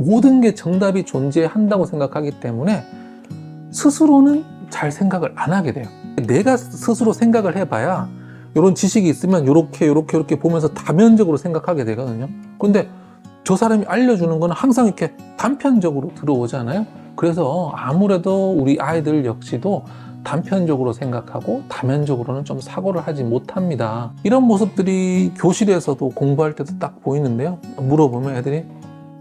모든 게 정답이 존재한다고 생각하기 때문에 스스로는 잘 생각을 안 하게 돼요. 내가 스스로 생각을 해봐야 이런 지식이 있으면 이렇게 보면서 다면적으로 생각하게 되거든요. 근데 저 사람이 알려주는 거는 항상 이렇게 단편적으로 들어오잖아요. 그래서 아무래도 우리 아이들 역시도 단편적으로 생각하고 다면적으로는 좀 사고를 하지 못합니다. 이런 모습들이 교실에서도 공부할 때도 딱 보이는데요. 물어보면 애들이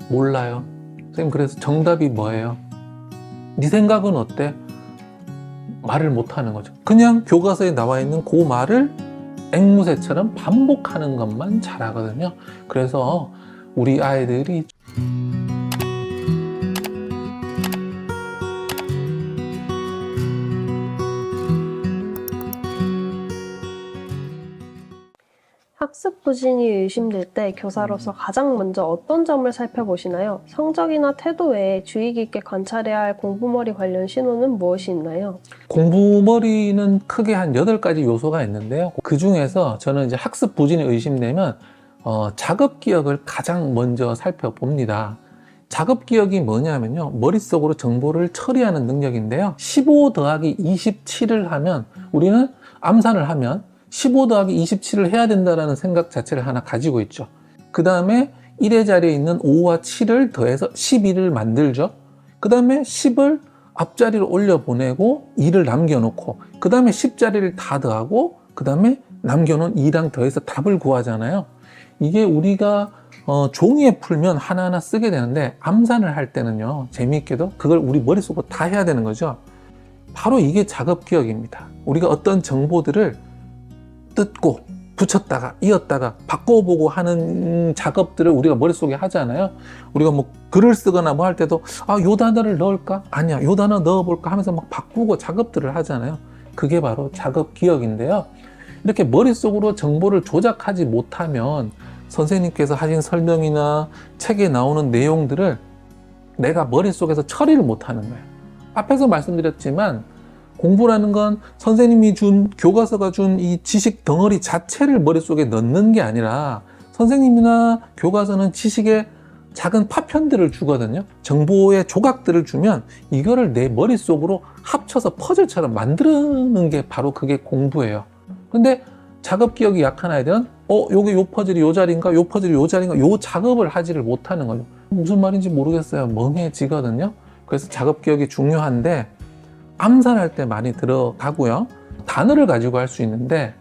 몰라요. 선생님, 그래서 정답이 뭐예요? 네 생각은 어때? 말을 못하는 거죠. 그냥 교과서에 나와 있는 그 말을 앵무새처럼 반복하는 것만 잘하거든요. 그래서 우리 아이들이 학습 부진이 의심될 때 교사로서 가장 먼저 어떤 점을 살펴보시나요? 성적이나 태도 외에 주의 깊게 관찰해야 할 공부머리 관련 신호는 무엇이 있나요? 공부머리는 크게 한 8가지 요소가 있는데요. 그 중에서 저는 이제 학습 부진이 의심되면 작업 기억을 가장 먼저 살펴봅니다. 작업 기억이 뭐냐면요, 머릿속으로 정보를 처리하는 능력인데요. 15 더하기 27을 하면, 우리는 암산을 하면 15 더하기 27을 해야 된다는 생각 자체를 하나 가지고 있죠. 그 다음에 1의 자리에 있는 5와 7을 더해서 11을 만들죠. 그 다음에 10을 앞자리로 올려보내고 2를 남겨놓고, 그 다음에 10자리를 다 더하고, 그 다음에 남겨놓은 2랑 더해서 답을 구하잖아요. 이게 우리가 종이에 풀면 하나하나 쓰게 되는데, 암산을 할 때는요, 재미있게도 그걸 우리 머릿속으로 다 해야 되는 거죠. 바로 이게 작업 기억입니다. 우리가 어떤 정보들을 뜯고 붙였다가 이었다가 바꿔보고 하는 작업들을 우리가 머릿속에 하잖아요. 우리가 뭐 글을 쓰거나 뭐 할 때도 요 단어를 넣을까? 아니야, 요 단어 넣어볼까? 하면서 막 바꾸고 작업들을 하잖아요. 그게 바로 작업 기억인데요. 이렇게 머릿속으로 정보를 조작하지 못하면 선생님께서 하신 설명이나 책에 나오는 내용들을 내가 머릿속에서 처리를 못하는 거예요. 앞에서 말씀드렸지만 공부라는 건 선생님이 준, 교과서가 준 이 지식 덩어리 자체를 머릿속에 넣는 게 아니라, 선생님이나 교과서는 지식의 작은 파편들을 주거든요. 정보의 조각들을 주면 이거를 내 머릿속으로 합쳐서 퍼즐처럼 만드는 게 바로 그게 공부예요. 근데 작업 기억이 약한 아이들은 요게 요 퍼즐이 요 자리인가, 요 퍼즐이 요 자리인가, 요 작업을 하지를 못하는 거죠. 무슨 말인지 모르겠어요. 멍해지거든요. 그래서 작업 기억이 중요한데, 암산할 때 많이 들어가고요. 단어를 가지고 할 수 있는데,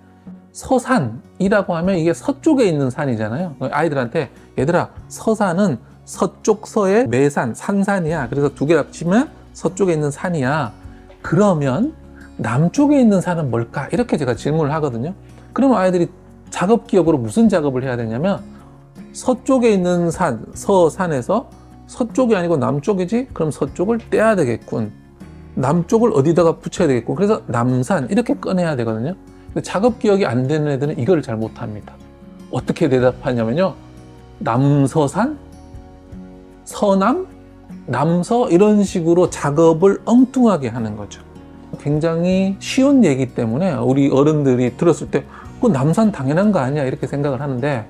서산이라고 하면 이게 서쪽에 있는 산이잖아요. 아이들한테 얘들아, 서산은 서쪽 서의 매산, 산산이야. 그래서 두 개 합치면 서쪽에 있는 산이야. 그러면 남쪽에 있는 산은 뭘까? 이렇게 제가 질문을 하거든요. 그러면 아이들이 작업 기억으로 무슨 작업을 해야 되냐면, 서쪽에 있는 산, 서산에서 서쪽이 아니고 남쪽이지? 그럼 서쪽을 떼야 되겠군. 남쪽을 어디다가 붙여야 되겠고, 그래서 남산 이렇게 꺼내야 되거든요. 근데 작업 기억이 안 되는 애들은 이걸 잘 못합니다. 어떻게 대답하냐면요, 남서산, 서남, 남서 이런 식으로 작업을 엉뚱하게 하는 거죠. 굉장히 쉬운 얘기 때문에 우리 어른들이 들었을 때 그 남산 당연한 거 아니야 이렇게 생각을 하는데,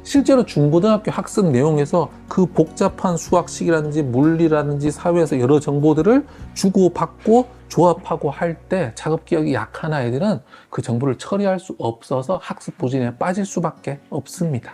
실제로 중고등학교 학습 내용에서 그 복잡한 수학식이라든지 물리라든지 사회에서 여러 정보들을 주고받고 조합하고 할 때 작업 기억이 약한 아이들은 그 정보를 처리할 수 없어서 학습 부진에 빠질 수밖에 없습니다.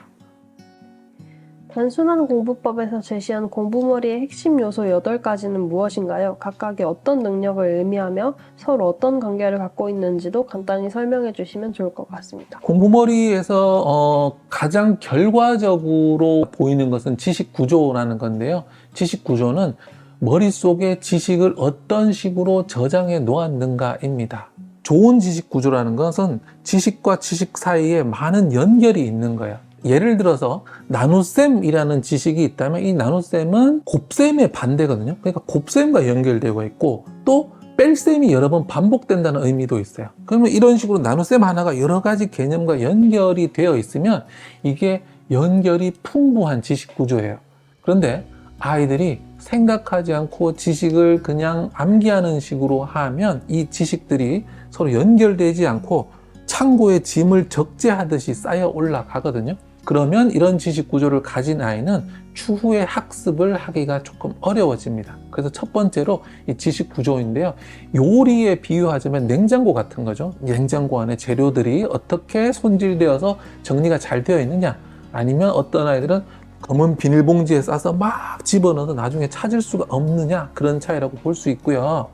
단순한 공부법에서 제시한 공부머리의 핵심 요소 8가지는 무엇인가요? 각각의 어떤 능력을 의미하며 서로 어떤 관계를 갖고 있는지도 간단히 설명해 주시면 좋을 것 같습니다. 공부머리에서 가장 결과적으로 보이는 것은 지식 구조라는 건데요. 지식 구조는 머릿속에 지식을 어떤 식으로 저장해 놓았는가입니다. 좋은 지식 구조라는 것은 지식과 지식 사이에 많은 연결이 있는 거예요. 예를 들어서 나눗셈이라는 지식이 있다면 이 나눗셈은 곱셈의 반대거든요. 그러니까 곱셈과 연결되고 있고, 또 뺄셈이 여러 번 반복된다는 의미도 있어요. 그러면 이런 식으로 나눗셈 하나가 여러 가지 개념과 연결이 되어 있으면 이게 연결이 풍부한 지식 구조예요. 그런데 아이들이 생각하지 않고 지식을 그냥 암기하는 식으로 하면 이 지식들이 서로 연결되지 않고 창고에 짐을 적재하듯이 쌓여 올라가거든요. 그러면 이런 지식 구조를 가진 아이는 추후에 학습을 하기가 조금 어려워집니다. 그래서 첫 번째로 이 지식 구조인데요. 요리에 비유하자면 냉장고 같은 거죠. 냉장고 안에 재료들이 어떻게 손질되어서 정리가 잘 되어 있느냐, 아니면 어떤 아이들은 검은 비닐봉지에 싸서 막 집어넣어서 나중에 찾을 수가 없느냐, 그런 차이라고 볼 수 있고요.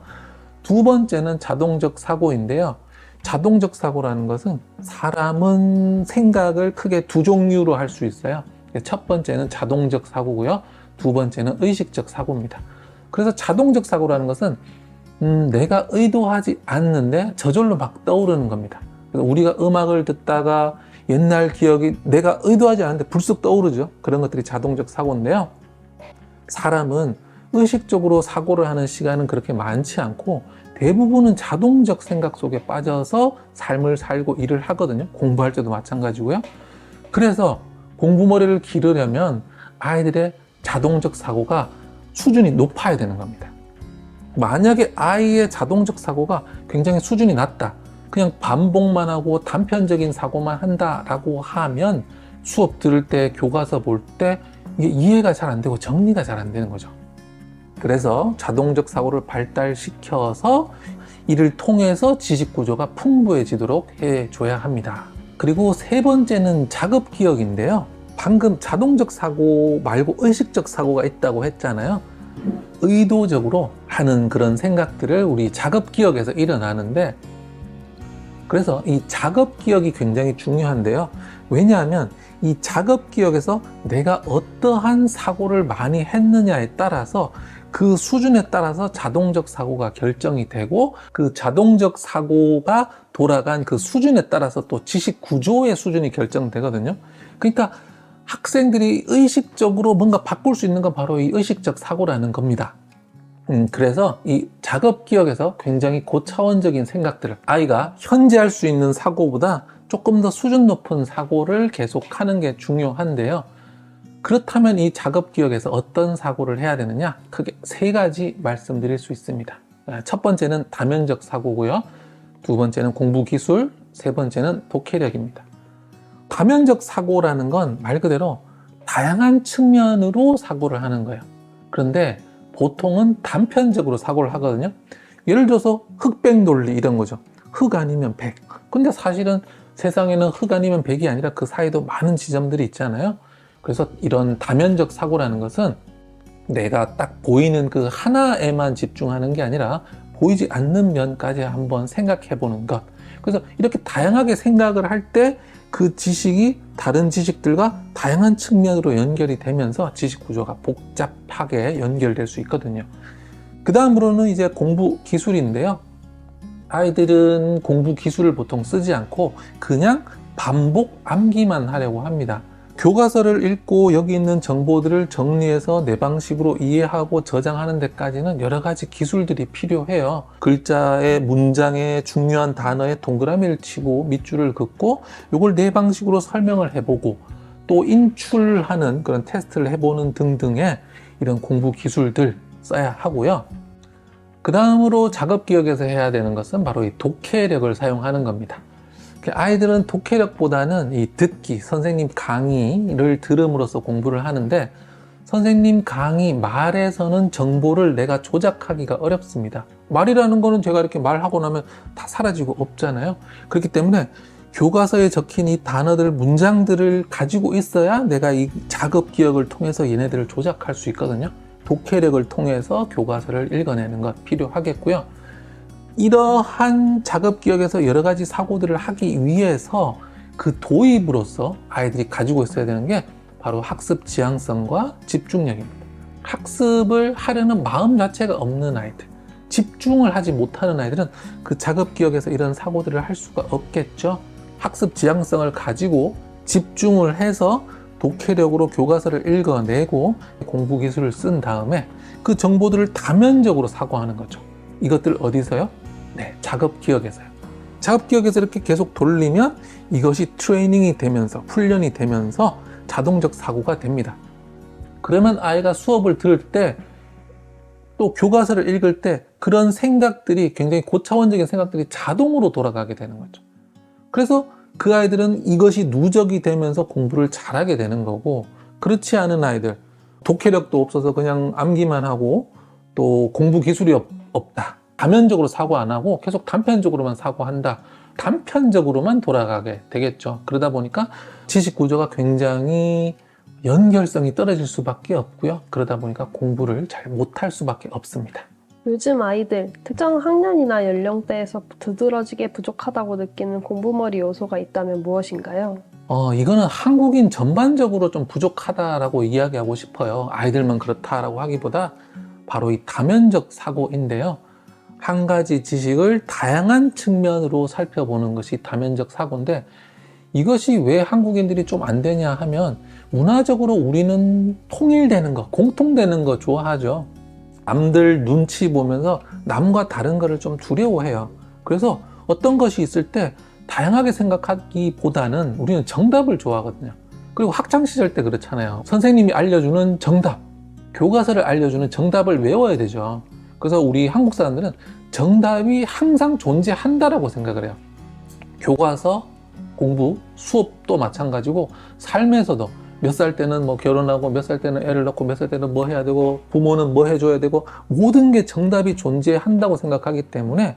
두 번째는 자동적 사고인데요. 자동적 사고라는 것은 사람은 생각을 크게 두 종류로 할 수 있어요. 첫 번째는 자동적 사고고요. 두 번째는 의식적 사고입니다. 그래서 자동적 사고라는 것은 내가 의도하지 않는데 저절로 막 떠오르는 겁니다. 그래서 우리가 음악을 듣다가 옛날 기억이 내가 의도하지 않는데 불쑥 떠오르죠. 그런 것들이 자동적 사고인데요. 사람은 의식적으로 사고를 하는 시간은 그렇게 많지 않고 대부분은 자동적 생각 속에 빠져서 삶을 살고 일을 하거든요. 공부할 때도 마찬가지고요. 그래서 공부머리를 기르려면 아이들의 자동적 사고가 수준이 높아야 되는 겁니다. 만약에 아이의 자동적 사고가 굉장히 수준이 낮다, 그냥 반복만 하고 단편적인 사고만 한다라고 하면 수업 들을 때, 교과서 볼 때 이게 이해가 잘 안 되고 정리가 잘 안 되는 거죠. 그래서 자동적 사고를 발달시켜서 이를 통해서 지식 구조가 풍부해지도록 해줘야 합니다. 그리고 세 번째는 자급 기억인데요. 방금 자동적 사고 말고 의식적 사고가 있다고 했잖아요. 의도적으로 하는 그런 생각들을 우리 자급 기억에서 일어나는데, 그래서 이 자급 기억이 굉장히 중요한데요. 왜냐하면 이 자급 기억에서 내가 어떠한 사고를 많이 했느냐에 따라서 그 수준에 따라서 자동적 사고가 결정이 되고, 그 자동적 사고가 돌아간 그 수준에 따라서 또 지식 구조의 수준이 결정되거든요. 그러니까 학생들이 의식적으로 뭔가 바꿀 수 있는 건 바로 이 의식적 사고라는 겁니다. 그래서 이 작업 기억에서 굉장히 고차원적인 생각들을, 아이가 현재 할 수 있는 사고보다 조금 더 수준 높은 사고를 계속 하는 게 중요한데요. 그렇다면 이 작업 기억에서 어떤 사고를 해야 되느냐? 크게 세 가지 말씀드릴 수 있습니다. 첫 번째는 다면적 사고고요. 두 번째는 공부 기술, 세 번째는 독해력입니다. 다면적 사고라는 건 말 그대로 다양한 측면으로 사고를 하는 거예요. 그런데 보통은 단편적으로 사고를 하거든요. 예를 들어서 흑백 논리 이런 거죠. 흑 아니면 백. 근데 사실은 세상에는 흑 아니면 백이 아니라 그 사이도 많은 지점들이 있잖아요. 그래서 이런 다면적 사고라는 것은 내가 딱 보이는 그 하나에만 집중하는 게 아니라 보이지 않는 면까지 한번 생각해 보는 것. 그래서 이렇게 다양하게 생각을 할 때 그 지식이 다른 지식들과 다양한 측면으로 연결이 되면서 지식 구조가 복잡하게 연결될 수 있거든요. 그 다음으로는 이제 공부 기술인데요. 아이들은 공부 기술을 보통 쓰지 않고 그냥 반복 암기만 하려고 합니다. 교과서를 읽고 여기 있는 정보들을 정리해서 내 방식으로 이해하고 저장하는 데까지는 여러 가지 기술들이 필요해요. 글자의 문장의 중요한 단어에 동그라미를 치고 밑줄을 긋고 이걸 내 방식으로 설명을 해보고 또 인출하는 그런 테스트를 해보는 등등의 이런 공부 기술들 써야 하고요. 그 다음으로 작업 기억에서 해야 되는 것은 바로 이 독해력을 사용하는 겁니다. 아이들은 독해력보다는 이 듣기, 선생님 강의를 들음으로써 공부를 하는데, 선생님 강의 말에서는 정보를 내가 조작하기가 어렵습니다. 말이라는 거는 제가 이렇게 말하고 나면 다 사라지고 없잖아요. 그렇기 때문에 교과서에 적힌 이 단어들, 문장들을 가지고 있어야 내가 이 작업 기억을 통해서 얘네들을 조작할 수 있거든요. 독해력을 통해서 교과서를 읽어내는 것 필요하겠고요. 이러한 작업 기억에서 여러 가지 사고들을 하기 위해서 그 도입으로서 아이들이 가지고 있어야 되는 게 바로 학습 지향성과 집중력입니다. 학습을 하려는 마음 자체가 없는 아이들, 집중을 하지 못하는 아이들은 그 작업 기억에서 이런 사고들을 할 수가 없겠죠. 학습 지향성을 가지고 집중을 해서 독해력으로 교과서를 읽어내고 공부 기술을 쓴 다음에 그 정보들을 다면적으로 사고하는 거죠. 이것들 어디서요? 네, 작업 기억에서요. 작업 기억에서 이렇게 계속 돌리면 이것이 트레이닝이 되면서, 훈련이 되면서 자동적 사고가 됩니다. 그러면 아이가 수업을 들을 때, 또 교과서를 읽을 때 그런 생각들이, 굉장히 고차원적인 생각들이 자동으로 돌아가게 되는 거죠. 그래서 그 아이들은 이것이 누적이 되면서 공부를 잘하게 되는 거고, 그렇지 않은 아이들, 독해력도 없어서 그냥 암기만 하고 또 공부 기술이 없다. 다면적으로 사고 안 하고 계속 단편적으로만 사고한다. 단편적으로만 돌아가게 되겠죠. 그러다 보니까 지식 구조가 굉장히 연결성이 떨어질 수밖에 없고요. 그러다 보니까 공부를 잘 못할 수밖에 없습니다. 요즘 아이들, 특정 학년이나 연령대에서 두드러지게 부족하다고 느끼는 공부머리 요소가 있다면 무엇인가요? 이거는 한국인 전반적으로 좀 부족하다라고 이야기하고 싶어요. 아이들만 그렇다라고 하기보다 바로 이 다면적 사고인데요. 한 가지 지식을 다양한 측면으로 살펴보는 것이 다면적 사고인데, 이것이 왜 한국인들이 좀 안 되냐 하면, 문화적으로 우리는 통일되는 거, 공통되는 거 좋아하죠. 남들 눈치 보면서 남과 다른 거를 좀 두려워해요. 그래서 어떤 것이 있을 때 다양하게 생각하기보다는 우리는 정답을 좋아하거든요. 그리고 학창시절 때 그렇잖아요. 선생님이 알려주는 정답, 교과서를 알려주는 정답을 외워야 되죠. 그래서 우리 한국 사람들은 정답이 항상 존재한다라고 생각을 해요. 교과서, 공부, 수업도 마찬가지고, 삶에서도 몇 살 때는 뭐 결혼하고, 몇 살 때는 애를 낳고, 몇 살 때는 뭐 해야 되고, 부모는 뭐 해줘야 되고, 모든 게 정답이 존재한다고 생각하기 때문에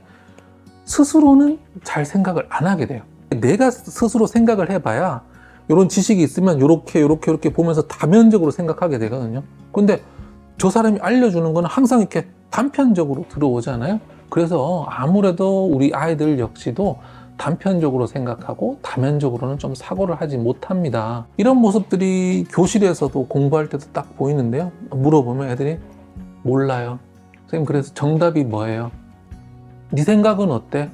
스스로는 잘 생각을 안 하게 돼요. 내가 스스로 생각을 해봐야 이런 지식이 있으면 이렇게 보면서 다면적으로 생각하게 되거든요. 근데 저 사람이 알려주는 거는 항상 이렇게 단편적으로 들어오잖아요. 그래서 아무래도 우리 아이들 역시도 단편적으로 생각하고 다면적으로는 좀 사고를 하지 못합니다. 이런 모습들이 교실에서도 공부할 때도 딱 보이는데요. 물어보면 애들이 몰라요. 선생님, 그래서 정답이 뭐예요? 네 생각은 어때?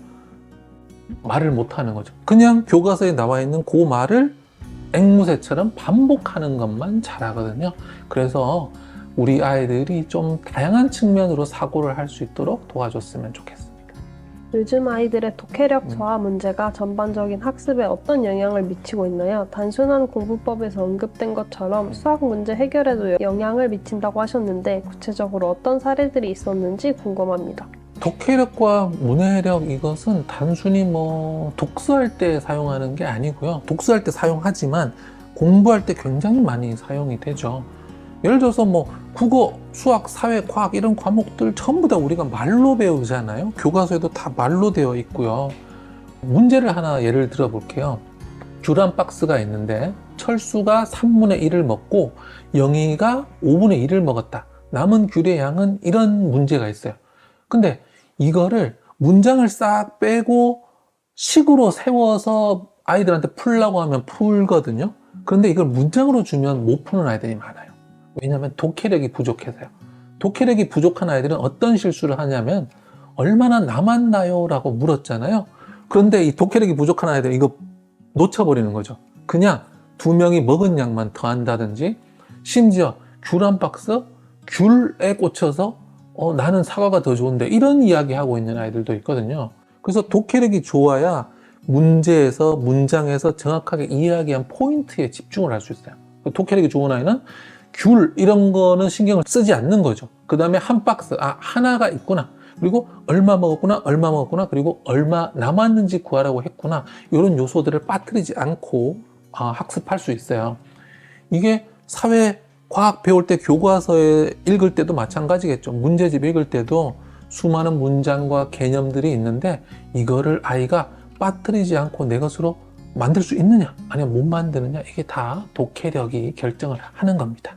말을 못하는 거죠. 그냥 교과서에 나와 있는 그 말을 앵무새처럼 반복하는 것만 잘하거든요. 그래서 우리 아이들이 좀 다양한 측면으로 사고를 할 수 있도록 도와줬으면 좋겠습니다. 요즘 아이들의 독해력 저하 문제가 전반적인 학습에 어떤 영향을 미치고 있나요? 단순한 공부법에서 언급된 것처럼 수학 문제 해결에도 영향을 미친다고 하셨는데, 구체적으로 어떤 사례들이 있었는지 궁금합니다. 독해력과 문해력, 이것은 단순히 뭐 독서할 때 사용하는 게 아니고요. 독서할 때 사용하지만 공부할 때 굉장히 많이 사용이 되죠. 예를 들어서 뭐 국어, 수학, 사회, 과학 이런 과목들 전부 다 우리가 말로 배우잖아요. 교과서에도 다 말로 되어 있고요. 문제를 하나 예를 들어 볼게요. 귤 한 박스가 있는데 철수가 3분의 1을 먹고 영희가 5분의 1을 먹었다. 남은 귤의 양은, 이런 문제가 있어요. 근데 이거를 문장을 싹 빼고 식으로 세워서 아이들한테 풀라고 하면 풀거든요. 그런데 이걸 문장으로 주면 못 푸는 아이들이 많아요. 왜냐하면 독해력이 부족해서요. 독해력이 부족한 아이들은 어떤 실수를 하냐면, 얼마나 남았나요? 라고 물었잖아요. 그런데 이 독해력이 부족한 아이들은 이거 놓쳐버리는 거죠. 그냥 2명이 먹은 양만 더한다든지, 심지어 귤 한 박스, 귤에 꽂혀서 나는 사과가 더 좋은데, 이런 이야기 하고 있는 아이들도 있거든요. 그래서 독해력이 좋아야 문제에서, 문장에서 정확하게 이야기한 포인트에 집중을 할 수 있어요. 독해력이 좋은 아이는 귤 이런 거는 신경을 쓰지 않는 거죠. 그 다음에 한 박스, 하나가 있구나, 그리고 얼마 먹었구나, 그리고 얼마 남았는지 구하라고 했구나, 이런 요소들을 빠뜨리지 않고 학습할 수 있어요. 이게 사회 과학 배울 때 교과서에 읽을 때도 마찬가지겠죠. 문제집 읽을 때도 수많은 문장과 개념들이 있는데, 이거를 아이가 빠뜨리지 않고 내 것으로 만들 수 있느냐 아니면 못 만드느냐, 이게 다 독해력이 결정을 하는 겁니다.